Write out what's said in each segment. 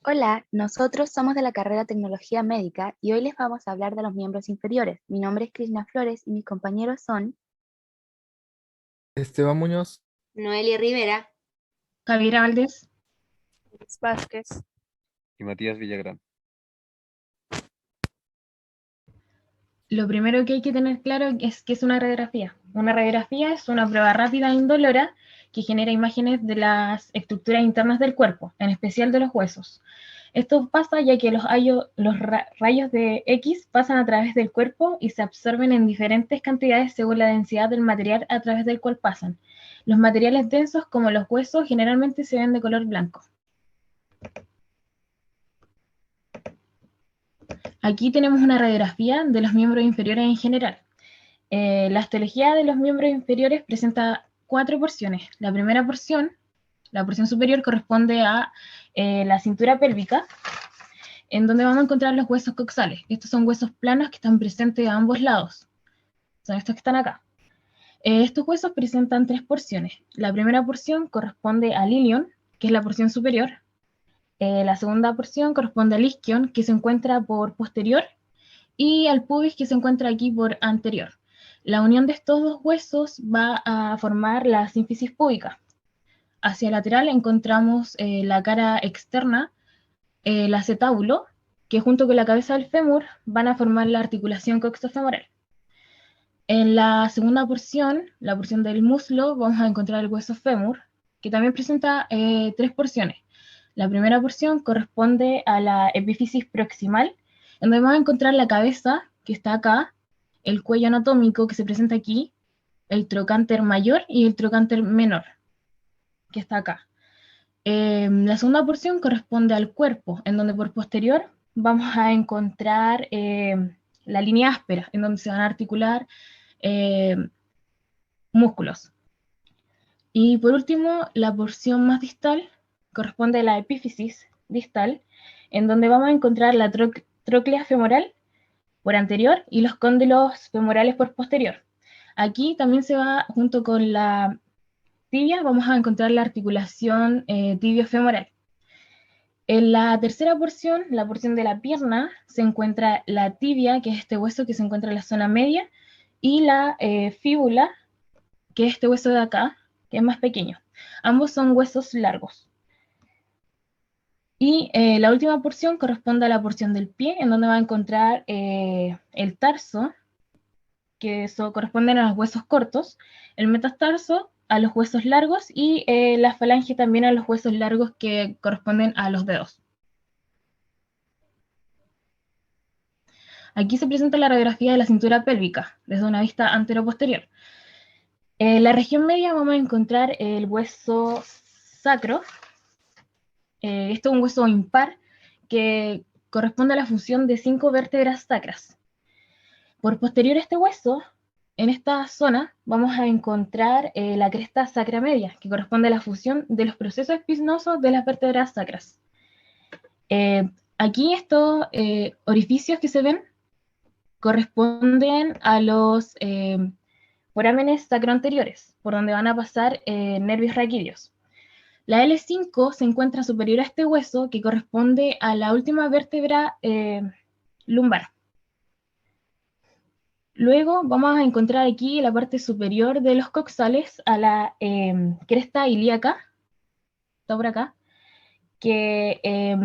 Hola, nosotros somos de la carrera Tecnología Médica y hoy les vamos a hablar de los miembros inferiores. Mi nombre es Cristina Flores y mis compañeros son... Esteban Muñoz. Noelia Rivera. Javiera Valdés. Vázquez. Y Matías Villagrán. Lo primero que hay que tener claro es que es una radiografía. Una radiografía es una prueba rápida e indolora que genera imágenes de las estructuras internas del cuerpo, en especial de los huesos. Esto pasa ya que rayos de X pasan a través del cuerpo y se absorben en diferentes cantidades según la densidad del material a través del cual pasan. Los materiales densos, como los huesos, generalmente se ven de color blanco. Aquí tenemos una radiografía de los miembros inferiores en general. La histología de los miembros inferiores presenta 4 porciones. La primera porción, la porción superior, corresponde a la cintura pélvica, en donde vamos a encontrar los huesos coxales. Estos son huesos planos que están presentes a ambos lados. Son estos que están acá. Estos huesos presentan 3 porciones. La primera porción corresponde al ilion, que es la porción superior. La segunda porción corresponde al isquion, que se encuentra por posterior, y al pubis, que se encuentra aquí por anterior. La unión de estos dos huesos va a formar la sínfisis púbica. Hacia el lateral encontramos la cara externa, el acetábulo, que junto con la cabeza del fémur van a formar la articulación coxofemoral. En la segunda porción, la porción del muslo, vamos a encontrar el hueso fémur, que también presenta 3 porciones. La primera porción corresponde a la epífisis proximal, en donde vamos a encontrar la cabeza, que está acá, el cuello anatómico, que se presenta aquí, el trocánter mayor y el trocánter menor, que está acá. La segunda porción corresponde al cuerpo, en donde por posterior vamos a encontrar la línea áspera, en donde se van a articular eh, músculos. Y por último, la porción más distal corresponde a la epífisis distal, en donde vamos a encontrar la tróclea femoral por anterior y los cóndilos femorales por posterior. Aquí también se va, junto con la tibia, vamos a encontrar la articulación tibio-femoral. En la tercera porción, la porción de la pierna, se encuentra la tibia, que es este hueso que se encuentra en la zona media, y la fíbula, que es este hueso de acá, que es más pequeño. Ambos son huesos largos. Y la última porción corresponde a la porción del pie, en donde va a encontrar el tarso, que eso corresponden a los huesos cortos, el metastarso a los huesos largos y la falange también a los huesos largos que corresponden a los dedos. Aquí se presenta la radiografía de la cintura pélvica, desde una vista antero-posterior. En la región media vamos a encontrar el hueso sacro. Esto es un hueso impar que corresponde a la función de 5 vértebras sacras. Por posterior a este hueso, en esta zona vamos a encontrar la cresta sacra media, que corresponde a la fusión de los procesos espinosos de las vértebras sacras. Aquí estos orificios que se ven corresponden a los forámenes sacroanteriores, por donde van a pasar nervios raquídeos. La L5 se encuentra superior a este hueso, que corresponde a la última vértebra lumbar. Luego vamos a encontrar aquí la parte superior de los coxales a la cresta ilíaca, está por acá, que es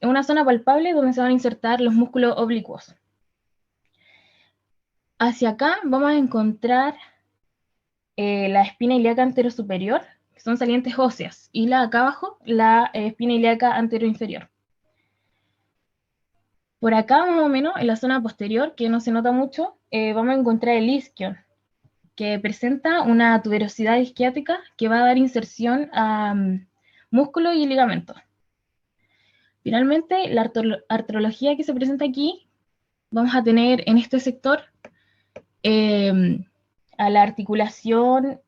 una zona palpable donde se van a insertar los músculos oblicuos. Hacia acá vamos a encontrar la espina ilíaca anterosuperior, que son salientes óseas, y la acá abajo, la espina ilíaca anteroinferior. Por acá, más o menos, en la zona posterior, que no se nota mucho, vamos a encontrar el isquion, que presenta una tuberosidad isquiática que va a dar inserción a músculo y ligamento. Finalmente, la artrología que se presenta aquí, vamos a tener en este sector a la articulación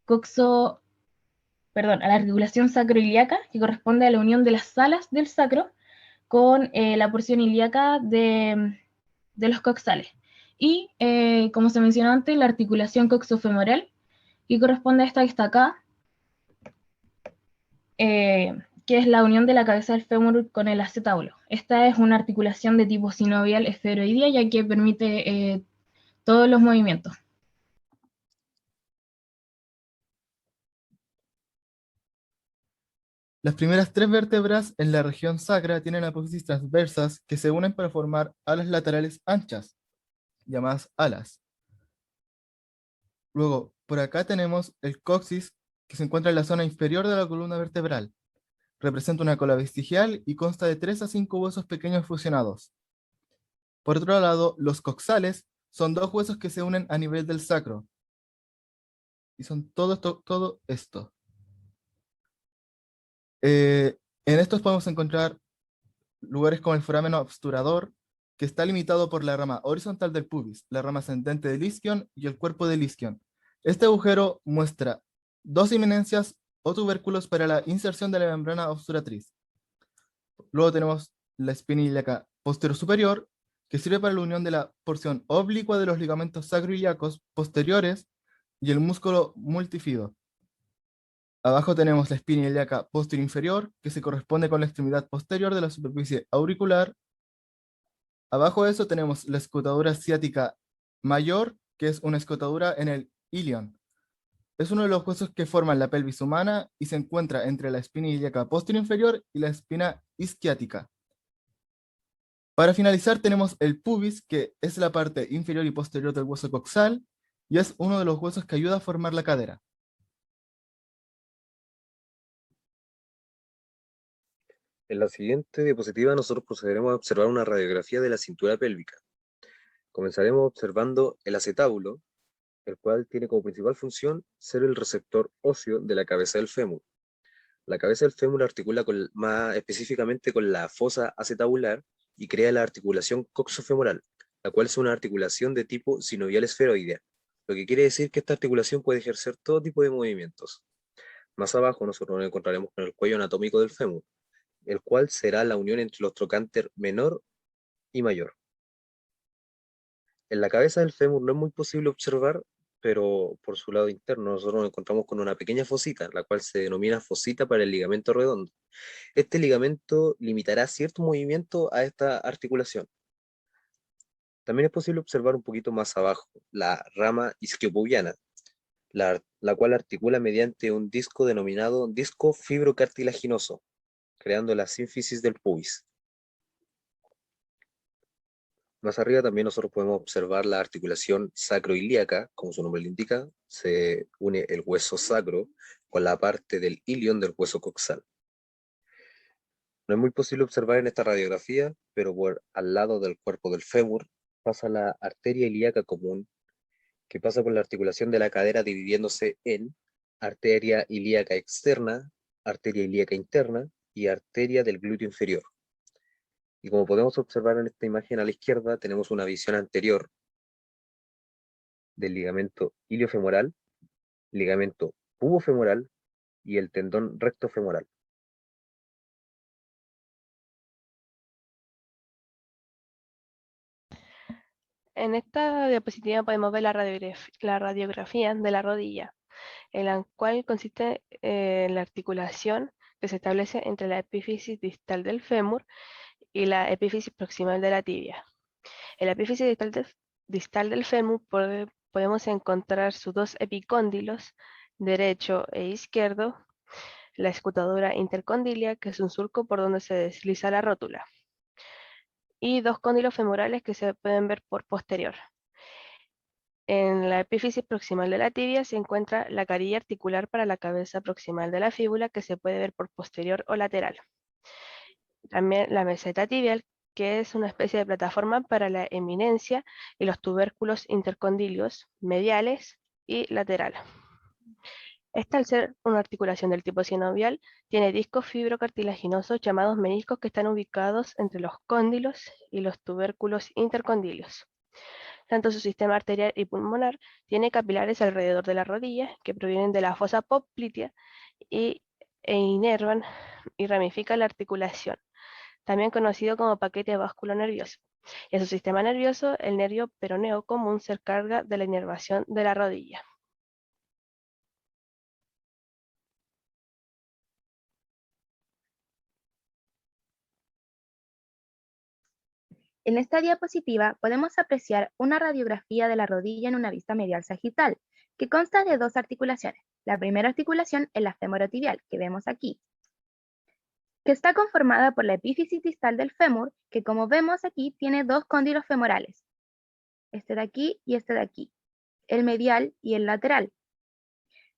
a la articulación sacroiliaca, que corresponde a la unión de las alas del sacro con la porción ilíaca de los coxales. Y, como se mencionó antes, la articulación coxofemoral, que corresponde a esta que está acá, que es la unión de la cabeza del fémur con el acetábulo. Esta es una articulación de tipo sinovial esferoidea, ya que permite todos los movimientos. Las primeras 3 vértebras en la región sacra tienen apófisis transversas que se unen para formar alas laterales anchas, llamadas alas. Luego, por acá tenemos el coxis, que se encuentra en la zona inferior de la columna vertebral. Representa una cola vestigial y consta de 3 a 5 huesos pequeños fusionados. Por otro lado, los coxales son 2 huesos que se unen a nivel del sacro. Y son todo esto. En estos podemos encontrar lugares como el foramen obturador, que está limitado por la rama horizontal del pubis, la rama ascendente del isquion y el cuerpo del isquion. Este agujero muestra 2 eminencias o tubérculos para la inserción de la membrana obturatriz. Luego tenemos la espina ilíaca posterior superior, que sirve para la unión de la porción oblicua de los ligamentos sacroiliacos posteriores y el músculo multifido. Abajo tenemos la espina ilíaca posterior inferior, que se corresponde con la extremidad posterior de la superficie auricular. Abajo de eso tenemos la escotadura ciática mayor, que es una escotadura en el ilion. Es uno de los huesos que forman la pelvis humana y se encuentra entre la espina ilíaca posterior inferior y la espina isquiática. Para finalizar tenemos el pubis, que es la parte inferior y posterior del hueso coxal, y es uno de los huesos que ayuda a formar la cadera. En la siguiente diapositiva nosotros procederemos a observar una radiografía de la cintura pélvica. Comenzaremos observando el acetábulo, el cual tiene como principal función ser el receptor óseo de la cabeza del fémur. La cabeza del fémur articula más específicamente con la fosa acetabular y crea la articulación coxofemoral, la cual es una articulación de tipo sinovial esferoidea, lo que quiere decir que esta articulación puede ejercer todo tipo de movimientos. Más abajo nosotros nos encontraremos con el cuello anatómico del fémur, el cual será la unión entre los trocánter menor y mayor. En la cabeza del fémur no es muy posible observar, pero por su lado interno nosotros nos encontramos con una pequeña fosita, la cual se denomina fosita para el ligamento redondo. Este ligamento limitará cierto movimiento a esta articulación. También es posible observar un poquito más abajo la rama isquiopubiana, la cual articula mediante un disco denominado disco fibrocartilaginoso, creando la sínfisis del pubis. Más arriba también nosotros podemos observar la articulación sacroiliaca, como su nombre le indica, se une el hueso sacro con la parte del ilion del hueso coxal. No es muy posible observar en esta radiografía, pero al lado del cuerpo del fémur pasa la arteria ilíaca común, que pasa por la articulación de la cadera dividiéndose en arteria ilíaca externa, arteria ilíaca interna y arteria del glúteo inferior. Y como podemos observar en esta imagen a la izquierda, tenemos una visión anterior del ligamento iliofemoral, ligamento pubofemoral y el tendón rectofemoral. En esta diapositiva podemos ver la radiografía de la rodilla, en la cual consiste en la articulación que se establece entre la epífisis distal del fémur y la epífisis proximal de la tibia. En la epífisis distal del fémur podemos encontrar sus 2 epicóndilos, derecho e izquierdo, la escutadura intercondilia, que es un surco por donde se desliza la rótula, y 2 cóndilos femorales que se pueden ver por posterior. En la epífisis proximal de la tibia se encuentra la carilla articular para la cabeza proximal de la fíbula, que se puede ver por posterior o lateral. También la meseta tibial, que es una especie de plataforma para la eminencia y los tubérculos intercondilios mediales y lateral. Esta, al ser una articulación del tipo sinovial, tiene discos fibrocartilaginosos llamados meniscos que están ubicados entre los cóndilos y los tubérculos intercondilios. Tanto su sistema arterial y pulmonar tiene capilares alrededor de la rodilla que provienen de la fosa poplitea e inervan y ramifican la articulación, también conocido como paquete vasculonervioso. Y en su sistema nervioso, el nervio peroneo común se encarga de la inervación de la rodilla. En esta diapositiva podemos apreciar una radiografía de la rodilla en una vista medial sagital, que consta de dos articulaciones. La primera articulación es la femorotibial, que vemos aquí, que está conformada por la epífisis distal del fémur, que como vemos aquí tiene dos cóndilos femorales, este de aquí y este de aquí, el medial y el lateral,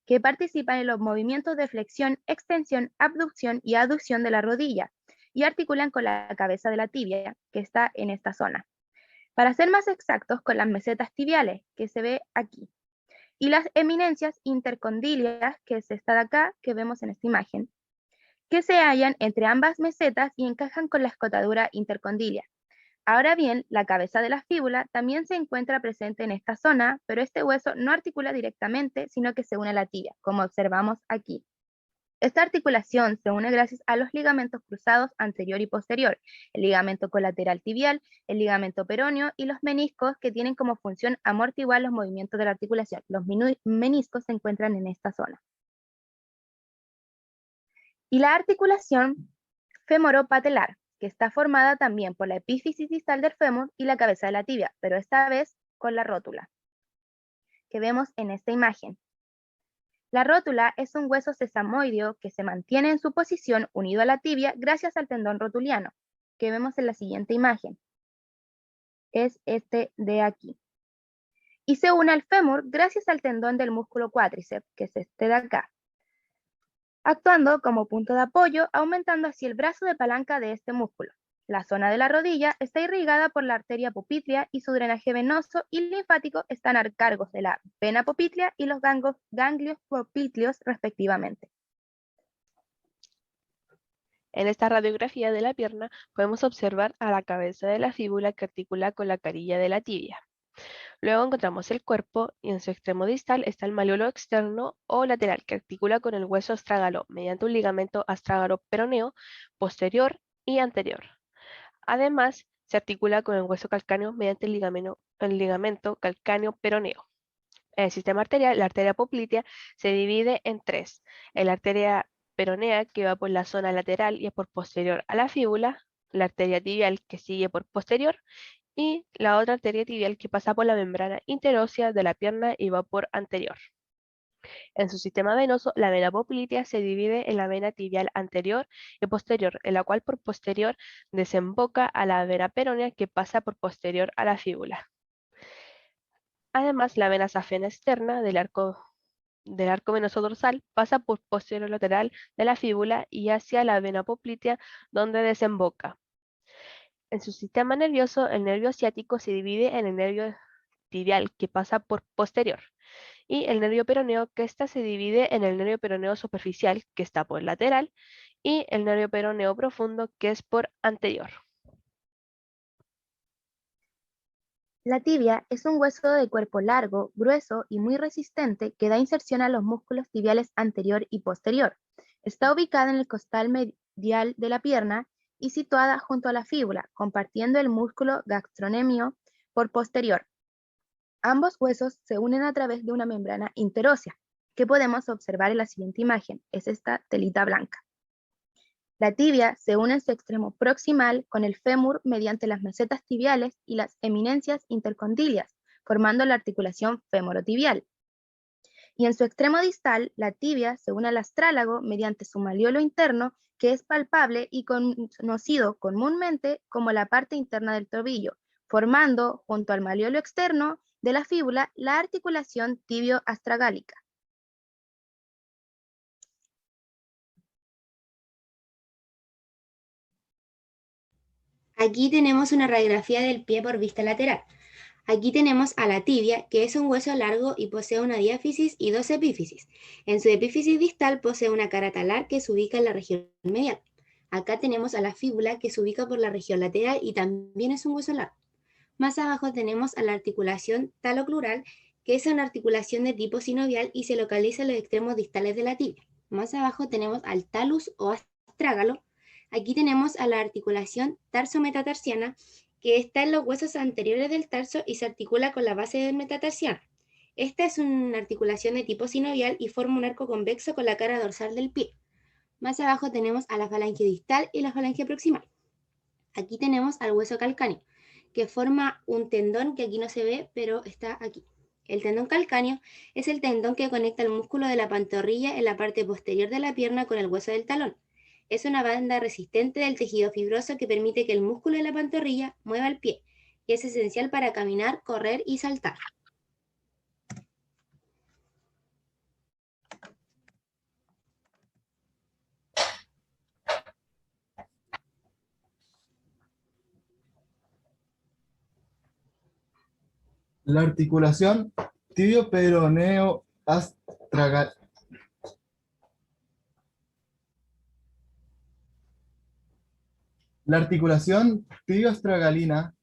que participan en los movimientos de flexión, extensión, abducción y aducción de la rodilla, y articulan con la cabeza de la tibia, que está en esta zona. Para ser más exactos, con las mesetas tibiales, que se ve aquí, y las eminencias intercondilias, que es esta de acá, que vemos en esta imagen, que se hallan entre ambas mesetas y encajan con la escotadura intercondilia. Ahora bien, la cabeza de la fíbula también se encuentra presente en esta zona, pero este hueso no articula directamente, sino que se une a la tibia, como observamos aquí. Esta articulación se une gracias a los ligamentos cruzados anterior y posterior, el ligamento colateral tibial, el ligamento peroneo y los meniscos, que tienen como función amortiguar los movimientos de la articulación. Los meniscos se encuentran en esta zona. Y la articulación femoropatelar, que está formada también por la epífisis distal del fémur y la cabeza de la tibia, pero esta vez con la rótula, que vemos en esta imagen. La rótula es un hueso sesamoideo que se mantiene en su posición unido a la tibia gracias al tendón rotuliano, que vemos en la siguiente imagen. Es este de aquí. Y se une al fémur gracias al tendón del músculo cuádriceps, que es este de acá, actuando como punto de apoyo, aumentando así el brazo de palanca de este músculo. La zona de la rodilla está irrigada por la arteria popltea y su drenaje venoso y linfático están a cargo de la vena popltea y los ganglios popitleos respectivamente. En esta radiografía de la pierna podemos observar a la cabeza de la fíbula que articula con la carilla de la tibia. Luego encontramos el cuerpo y en su extremo distal está el malleolo externo o lateral que articula con el hueso astrágalo mediante un ligamento astrágalo-peroneo posterior y anterior. Además, se articula con el hueso calcáneo mediante el ligamento calcáneo-peroneo. En el sistema arterial, la arteria poplitea se divide en tres. La arteria peronea, que va por la zona lateral y es por posterior a la fíbula, la arteria tibial, que sigue por posterior, y la otra arteria tibial que pasa por la membrana interósea de la pierna y va por anterior. En su sistema venoso, la vena poplitea se divide en la vena tibial anterior y posterior, en la cual por posterior desemboca a la vena peronea que pasa por posterior a la fíbula. Además, la vena safena externa del arco venoso dorsal pasa por posterior lateral de la fíbula y hacia la vena poplitea, donde desemboca. En su sistema nervioso, el nervio ciático se divide en el nervio tibial, que pasa por posterior, y el nervio peroneo, que se divide en el nervio peroneo superficial, que está por lateral, y el nervio peroneo profundo, que es por anterior. La tibia es un hueso de cuerpo largo, grueso y muy resistente que da inserción a los músculos tibiales anterior y posterior. Está ubicada en el costal medial de la pierna y situada junto a la fíbula, compartiendo el músculo gastrocnemio por posterior. Ambos huesos se unen a través de una membrana interósea, que podemos observar en la siguiente imagen, es esta telita blanca. La tibia se une en su extremo proximal con el fémur mediante las mesetas tibiales y las eminencias intercondilias, formando la articulación femorotibial. Y en su extremo distal, la tibia se une al astrálago mediante su malleolo interno, que es palpable y conocido comúnmente como la parte interna del tobillo, formando, junto al malleolo externo de la fíbula, la articulación tibio-astragálica. Aquí tenemos una radiografía del pie por vista lateral. Aquí tenemos a la tibia, que es un hueso largo y posee una diáfisis y dos epífisis. En su epífisis distal posee una cara talar que se ubica en la región medial. Acá tenemos a la fíbula, que se ubica por la región lateral y también es un hueso largo. Más abajo tenemos a la articulación talocrural, que es una articulación de tipo sinovial y se localiza en los extremos distales de la tibia. Más abajo tenemos al talus o astrágalo. Aquí tenemos a la articulación tarso-metatarsiana, que está en los huesos anteriores del tarso y se articula con la base del metatarsiano. Esta es una articulación de tipo sinovial y forma un arco convexo con la cara dorsal del pie. Más abajo tenemos a la falange distal y la falange proximal. Aquí tenemos al hueso calcáneo, que forma un tendón que aquí no se ve, pero está aquí. El tendón calcáneo es el tendón que conecta el músculo de la pantorrilla en la parte posterior de la pierna con el hueso del talón. Es una banda resistente del tejido fibroso que permite que el músculo de la pantorrilla mueva el pie y es esencial para caminar, correr y saltar. La articulación tibio-peroneo-astragal. La articulación tibio-astragalina,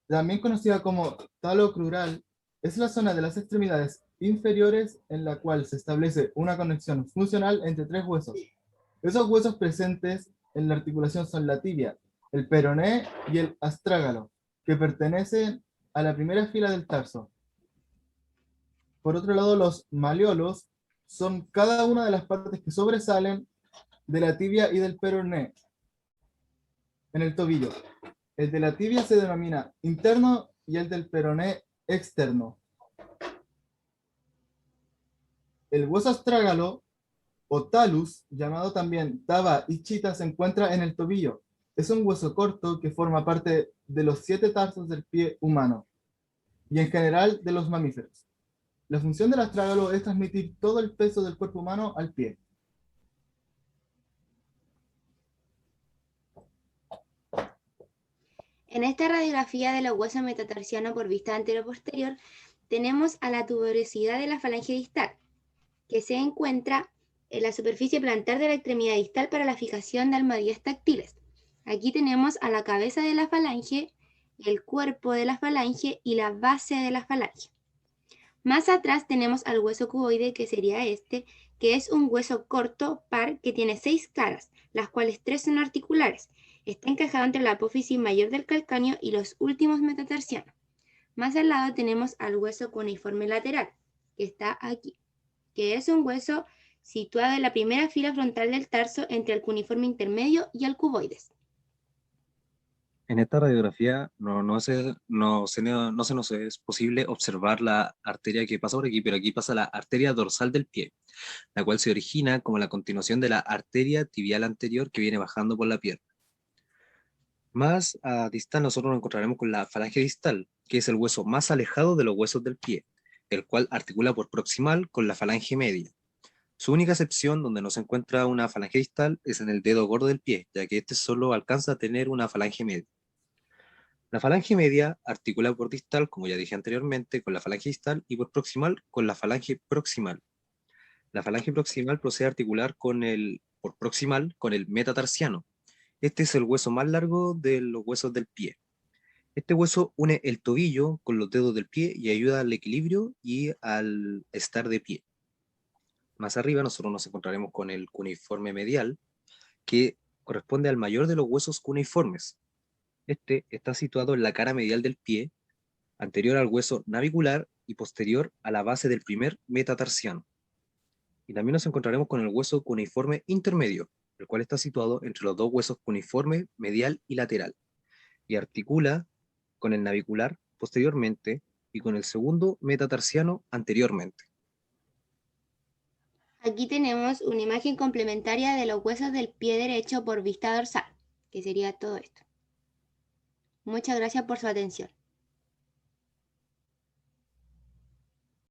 también conocida como talocrural, es la zona de las extremidades inferiores en la cual se establece una conexión funcional entre tres huesos. Esos huesos presentes en la articulación son la tibia, el peroné y el astrágalo, que pertenecen a la primera fila del tarso. Por otro lado, los malleolos son cada una de las partes que sobresalen de la tibia y del peroné en el tobillo. El de la tibia se denomina interno y el del peroné externo. El hueso astrágalo o talus, llamado también taba y chita, se encuentra en el tobillo. Es un hueso corto que forma parte de los 7 tarsos del pie humano y en general de los mamíferos. La función del astrágalo es transmitir todo el peso del cuerpo humano al pie. En esta radiografía de los huesos metatarsianos por vista anterior-posterior, tenemos a la tuberosidad de la falange distal, que se encuentra en la superficie plantar de la extremidad distal para la fijación de almohadillas táctiles. Aquí tenemos a la cabeza de la falange, el cuerpo de la falange y la base de la falange. Más atrás tenemos al hueso cuboide, que sería este, que es un hueso corto par que tiene 6 caras, las cuales 3 son articulares. Está encajado entre la apófisis mayor del calcáneo y los últimos metatarsianos. Más al lado tenemos al hueso cuneiforme lateral, que está aquí, que es un hueso situado en la primera fila frontal del tarso entre el cuneiforme intermedio y el cuboides. En esta radiografía no se nos es posible observar la arteria que pasa por aquí, pero aquí pasa la arteria dorsal del pie, la cual se origina como la continuación de la arteria tibial anterior que viene bajando por la pierna. Más a distal nosotros nos encontraremos con la falange distal, que es el hueso más alejado de los huesos del pie, el cual articula por proximal con la falange media. Su única excepción donde no se encuentra una falange distal es en el dedo gordo del pie, ya que este solo alcanza a tener una falange media. La falange media articula por distal, como ya dije anteriormente, con la falange distal y por proximal con la falange proximal. La falange proximal procede a articular por proximal con el metatarsiano. Este es el hueso más largo de los huesos del pie. Este hueso une el tobillo con los dedos del pie y ayuda al equilibrio y al estar de pie. Más arriba nosotros nos encontraremos con el cuneiforme medial, que corresponde al mayor de los huesos cuneiformes. Este está situado en la cara medial del pie, anterior al hueso navicular y posterior a la base del primer metatarsiano. Y también nos encontraremos con el hueso cuneiforme intermedio, el cual está situado entre los dos huesos cuneiforme medial y lateral, y articula con el navicular posteriormente y con el segundo metatarsiano anteriormente. Aquí tenemos una imagen complementaria de los huesos del pie derecho por vista dorsal, que sería todo esto. Muchas gracias por su atención.